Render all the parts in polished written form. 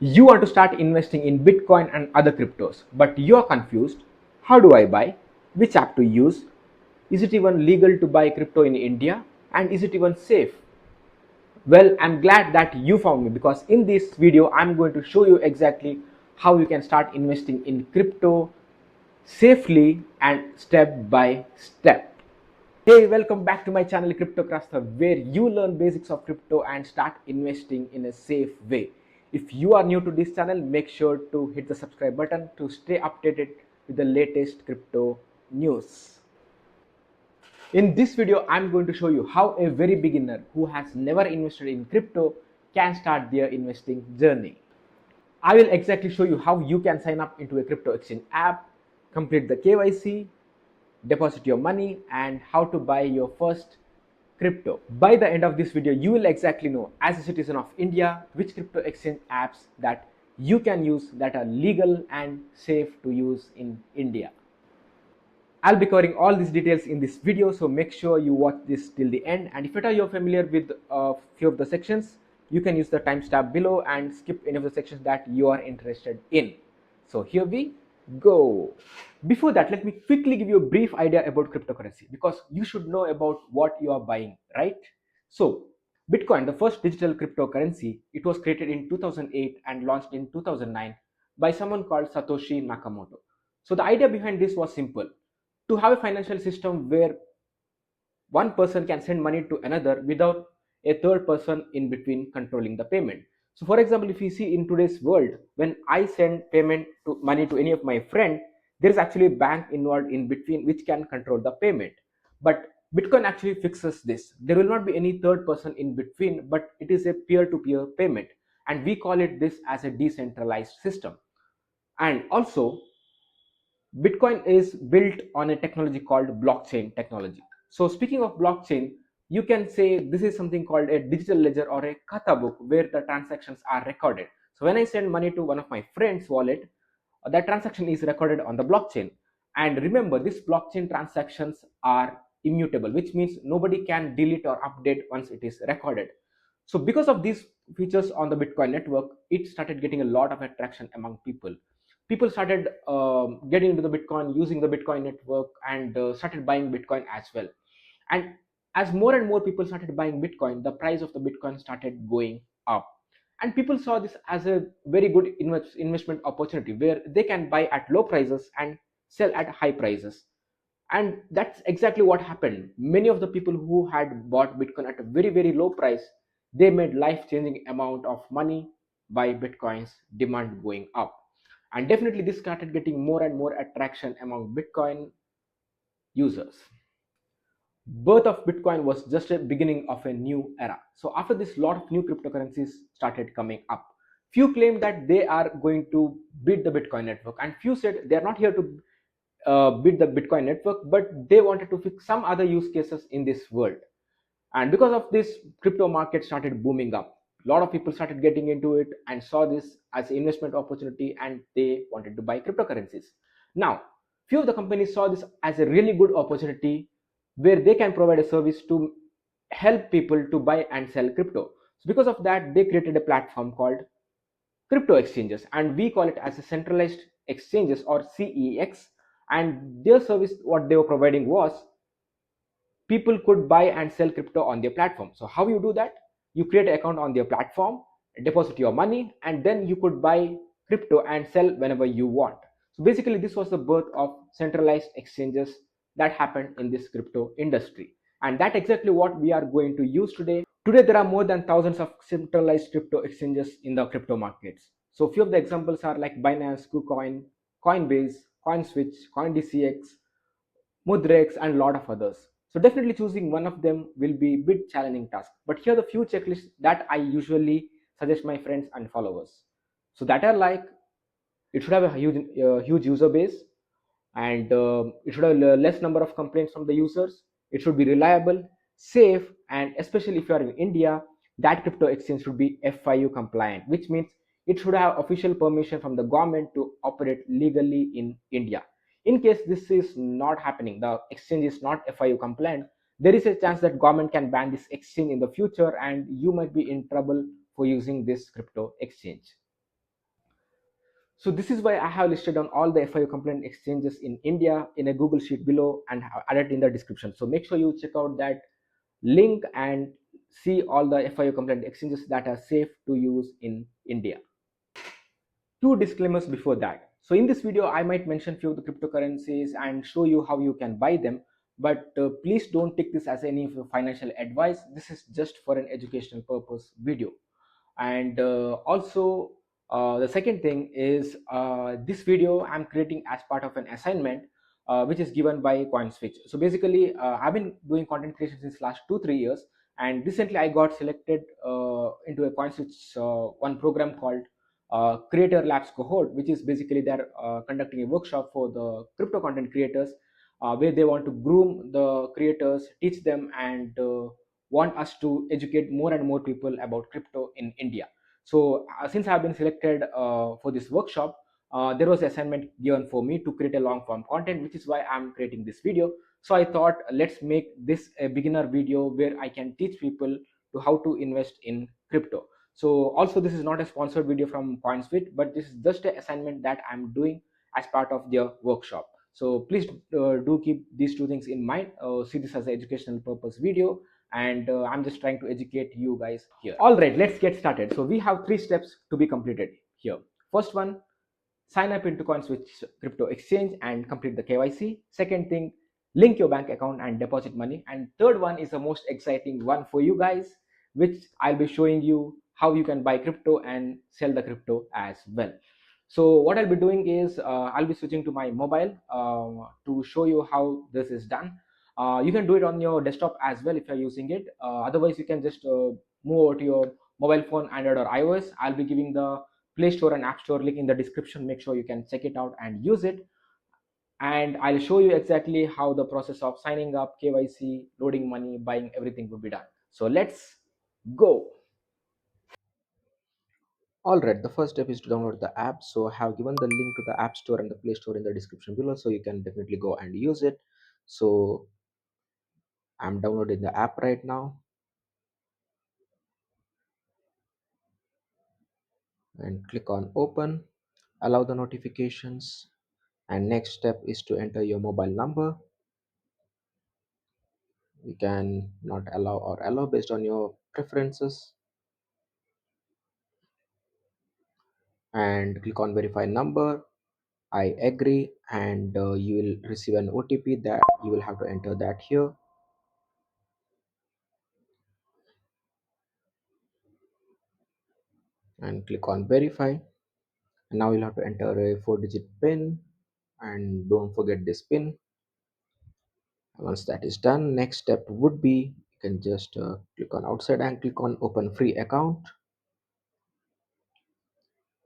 You want to start investing in Bitcoin and other cryptos, but you are confused. How do I buy? Which app to use? Is it even legal to buy crypto in India? And is it even safe? Well, I'm glad that you found me because in this video, I'm going to show you exactly how you can start investing in crypto safely and step by step. Hey, welcome back to my channel CryptoCrasta, where you learn basics of crypto and start investing in a safe way. If you are new to this channel, make sure to hit the subscribe button to stay updated with the latest crypto news. In this video, I'm going to show you how a very beginner who has never invested in crypto can start their investing journey. I will exactly show you how you can sign up into a crypto exchange app, complete the KYC, deposit your money, and how to buy your first crypto. By the end of this video, you will exactly know, as a citizen of India, which crypto exchange apps that you can use that are legal and safe to use in India. I'll be covering all these details in this video, so make sure you watch this till the end. And if at all you're familiar with a few of the sections, you can use the timestamp below and skip any of the sections that you are interested in. So here we go. Before that, let me quickly give you a brief idea about cryptocurrency because you should know about what you are buying, right? So Bitcoin, the first digital cryptocurrency, it was created in 2008 and launched in 2009 by someone called Satoshi Nakamoto. So the idea behind this was simple: to have a financial system where one person can send money to another without a third person in between controlling the payment. So for example, if you see in today's world, when I send payment to money to any of my friend, there is actually a bank involved in between which can control the payment. But Bitcoin actually fixes this. There will not be any third person in between, but it is a peer-to-peer payment, and we call it this as a decentralized system. And also, Bitcoin is built on a technology called blockchain technology. So speaking of blockchain, you can say this is something called a digital ledger or a kata book where the transactions are recorded. So when I send money to one of my friend's wallet, that transaction is recorded on the blockchain. And remember, these blockchain transactions are immutable, which means nobody can delete or update once it is recorded. So because of these features on the Bitcoin network, it started getting a lot of attraction among people. People started getting into the Bitcoin, using the Bitcoin network, and started buying Bitcoin as well. And as more and more people started buying Bitcoin, the price of the Bitcoin started going up, and people saw this as a very good investment opportunity where they can buy at low prices and sell at high prices. And that's exactly what happened. Many of the people who had bought Bitcoin at a very low price, they made life changing amount of money by Bitcoin's demand going up. And definitely this started getting more and more attraction among Bitcoin users. Birth of Bitcoin was just a beginning of a new era. So after this, lot of new cryptocurrencies started coming up. Few claim that they are going to beat the Bitcoin network, and few said they are not here to beat the Bitcoin network, but they wanted to fix some other use cases in this world. And because of this, crypto market started booming up. A lot of people started getting into it and saw this as an investment opportunity, and they wanted to buy cryptocurrencies. Now, few of the companies saw this as a really good opportunity where they can provide a service to help people to buy and sell crypto. So because of that, they created a platform called crypto exchanges, and we call it as a centralized exchanges or CEX. And their service, what they were providing was, people could buy and sell crypto on their platform. So how you do that? You create an account on their platform, deposit your money, and then you could buy crypto and sell whenever you want. So basically, this was the birth of centralized exchanges that happened in this crypto industry. And that exactly what we are going to use today. Today, there are more than thousands of centralized crypto exchanges in the crypto markets. So few of the examples are like Binance, KuCoin, Coinbase, CoinSwitch, CoinDCX, Mudrex, and a lot of others. So definitely choosing one of them will be a bit challenging task. But here are the few checklists that I usually suggest my friends and followers. So that are like, it should have a huge user base, and it should have less number of complaints from the users. It should be reliable, safe, and especially if you are in India, that crypto exchange should be FIU compliant, which means it should have official permission from the government to operate legally in India. In case this is not happening, the exchange is not FIU compliant, there is a chance that government can ban this exchange in the future, and you might be in trouble for using this crypto exchange. So this is why I have listed on all the FIU compliant exchanges in India in a Google sheet below and have added in the description. So make sure you check out that link and see all the FIU compliant exchanges that are safe to use in India. Two disclaimers before that. So in this video, I might mention few of the cryptocurrencies and show you how you can buy them. But please don't take this as any financial advice. This is just for an educational purpose video. And also, the second thing is this video I'm creating as part of an assignment which is given by CoinSwitch. So basically, I've been doing content creation since last 2 3 years, and recently I got selected into a CoinSwitch one program called Creator Labs cohort, which is basically they're conducting a workshop for the crypto content creators, where they want to groom the creators, teach them, and want us to educate more and more people about crypto in India. So since I've been selected for this workshop, there was an assignment given for me to create a long form content, which is why I'm creating this video. So I thought let's make this a beginner video where I can teach people to how to invest in crypto. So also, this is not a sponsored video from CoinSwitch, but this is just an assignment that I'm doing as part of their workshop. So please do keep these two things in mind. See this as an educational purpose video, and I'm just trying to educate you guys here. All right, let's get started. So we have 3 steps to be completed here. First one, sign up into CoinSwitch crypto exchange and complete the KYC. Second thing, link your bank account and deposit money. And third one is the most exciting one for you guys, which I'll be showing you how you can buy crypto and sell the crypto as well. So what I'll be doing is I'll be switching to my mobile to show you how this is done. You can do it on your desktop as well if you're using it. Otherwise, you can just move over to your mobile phone, Android or iOS. I'll be giving the Play Store and App Store link in the description. Make sure you can check it out and use it. And I'll show you exactly how the process of signing up, KYC, loading money, buying everything will be done. So let's go. All right, the first step is to download the app. So I have given the link to the App Store and the Play Store in the description below, so you can definitely go and use it. So I'm downloading the app right now and click on open, allow the notifications, and next step is to enter your mobile number. You can not allow or allow based on your preferences, and click on verify number. I agree, and you will receive an OTP that you will have to enter that here. And click on verify, and now you'll have to enter a 4-digit pin, and don't forget this pin. Once that is done, next step would be you can just click on outside and click on open free account.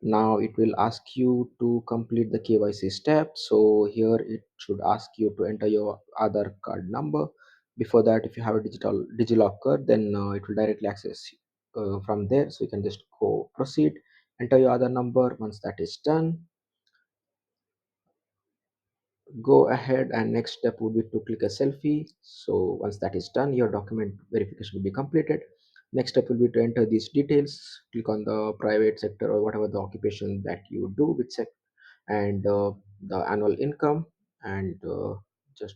Now it will ask you to complete the KYC step. So here it should ask you to enter your Aadhaar card number. Before that, if you have a digital DigiLocker, then it will directly access from there. So you can just go proceed, enter your Aadhaar number. Once that is done, go ahead, and next step would be to click a selfie. So once that is done, your document verification will be completed. Next step will be to enter these details. Click on the private sector or whatever the occupation that you do with and the annual income, and just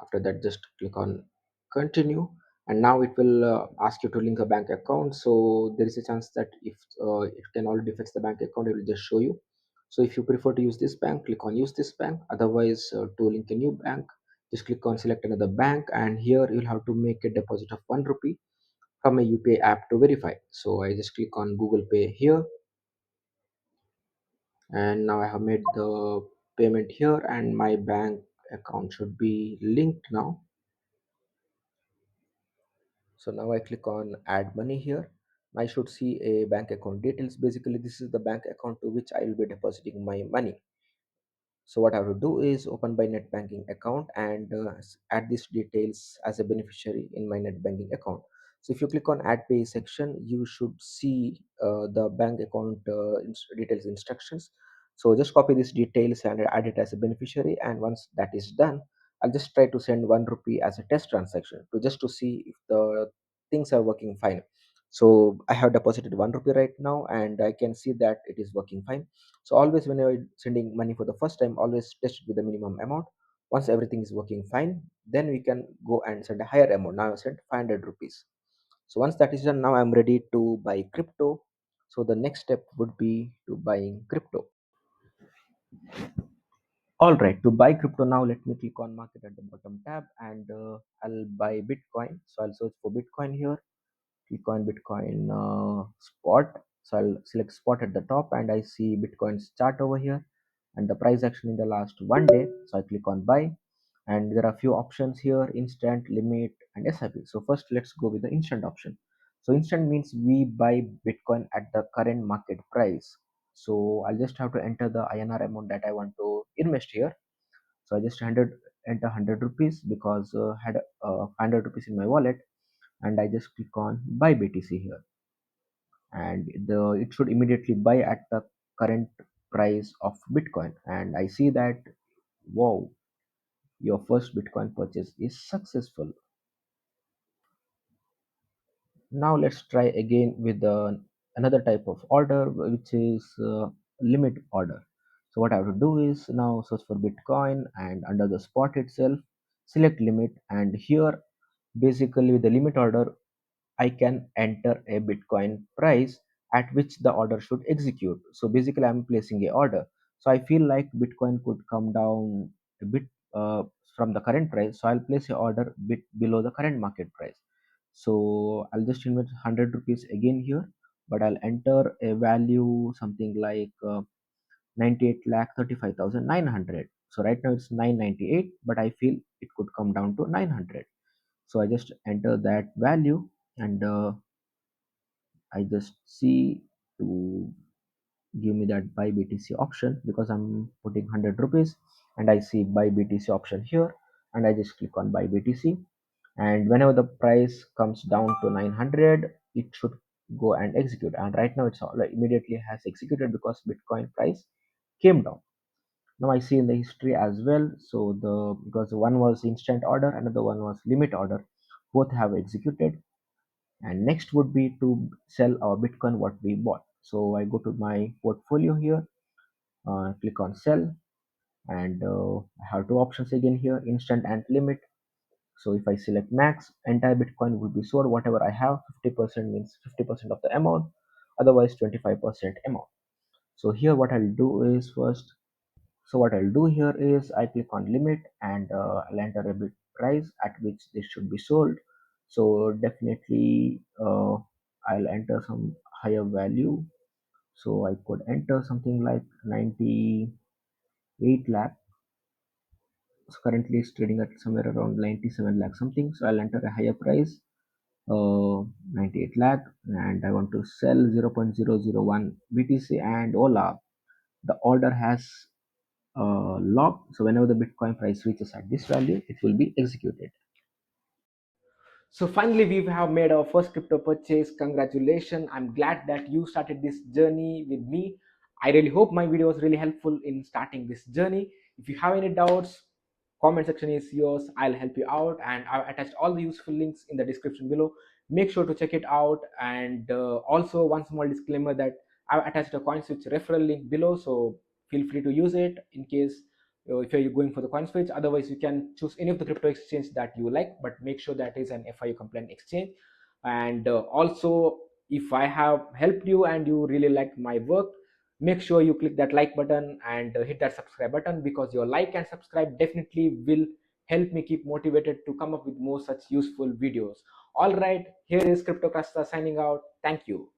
after that just click on continue. And now it will ask you to link a bank account. So there is a chance that if it can already fetch the bank account, it will just show you. So if you prefer to use this bank, click on use this bank. Otherwise, to link a new bank, just click on select another bank, and here you'll have to make a deposit of 1 rupee from a UPI app to verify. So I just click on Google Pay here, and now I have made the payment here, and my bank account should be linked now. So now I click on add money here. I should see a bank account details. Basically, this is the bank account to which I will be depositing my money. So what I have to do is open my net banking account and add these details as a beneficiary in my net banking account. So if you click on add pay section, you should see the bank account details instructions. So just copy these details and add it as a beneficiary. And once that is done, I'll just try to send 1 rupee as a test transaction to just to see if the things are working fine. So I have deposited 1 rupee right now, and I can see that it is working fine. So always when you're sending money for the first time, always test it with the minimum amount. Once everything is working fine, then we can go and send a higher amount. Now I sent 500 rupees. So once that is done, now I'm ready to buy crypto. So the next step would be to buying crypto. All right, to buy crypto now, let me click on market at the bottom tab, and I'll buy Bitcoin. So I'll search for Bitcoin here, click on Bitcoin spot. So I'll select spot at the top, and I see Bitcoin's chart over here and the price action in the last 1 day. So I click on buy, and there are a few options here: instant, limit, and SIP. So first, let's go with the instant option. So instant means we buy Bitcoin at the current market price. So I'll just have to enter the INR amount that I want to invest here. So I just enter 100 rupees because had 100 rupees in my wallet, and I just click on buy BTC here, and it should immediately buy at the current price of Bitcoin. And I see that, wow, your first Bitcoin purchase is successful. Now let's try again with another type of order, which is limit order. So what I have to do is now search for Bitcoin, and under the spot itself, select limit, and here basically with the limit order I can enter a Bitcoin price at which the order should execute. So basically, I'm placing a order. So I feel like Bitcoin could come down a bit uh, from the current price. So I'll place a order bit below the current market price. So I'll just invest 100 rupees again here, but I'll enter a value something like 98 lakh 35,900. So right now it's 998, but I feel it could come down to 900. So I just enter that value, and I just see to give me that buy BTC option because I'm putting 100 rupees, and I see buy BTC option here, and I just click on buy BTC. And whenever the price comes down to 900, it should go and execute. And right now it's all immediately has executed because Bitcoin price came down. Now I see in the history as well. So the because one was instant order, another one was limit order, both have executed. And next would be to sell our Bitcoin what we bought. So I go to my portfolio here, click on sell, and I have two options again here: instant and limit. So if I select max, entire Bitcoin will be sold. Whatever I have, 50% means 50% of the amount, otherwise 25% amount. So here what I'll do is first, so what I'll do here is I click on limit, and I'll enter a bit price at which this should be sold. So definitely I'll enter some higher value. So I could enter something like 98 lakh. So currently it's trading at somewhere around 97 lakh something. So I'll enter a higher price, 98 lakh, and I want to sell 0.001 BTC. And voila, the order has locked. So whenever the Bitcoin price reaches at this value, it will be executed. So finally, we have made our first crypto purchase. Congratulations. I'm glad that you started this journey with me. I really hope my video was really helpful in starting this journey. If you have any doubts, comment section is yours. I'll help you out, and I've attached all the useful links in the description below. Make sure to check it out. And also one small disclaimer that I've attached a CoinSwitch referral link below, so feel free to use it in case if you're going for the CoinSwitch. Otherwise, you can choose any of the crypto exchange that you like, but make sure that is an FIU compliant exchange. And also, if I have helped you and you really like my work, make sure you click that like button and hit that subscribe button, because your like and subscribe definitely will help me keep motivated to come up with more such useful videos. All right, here is CryptoCrasta signing out. Thank you.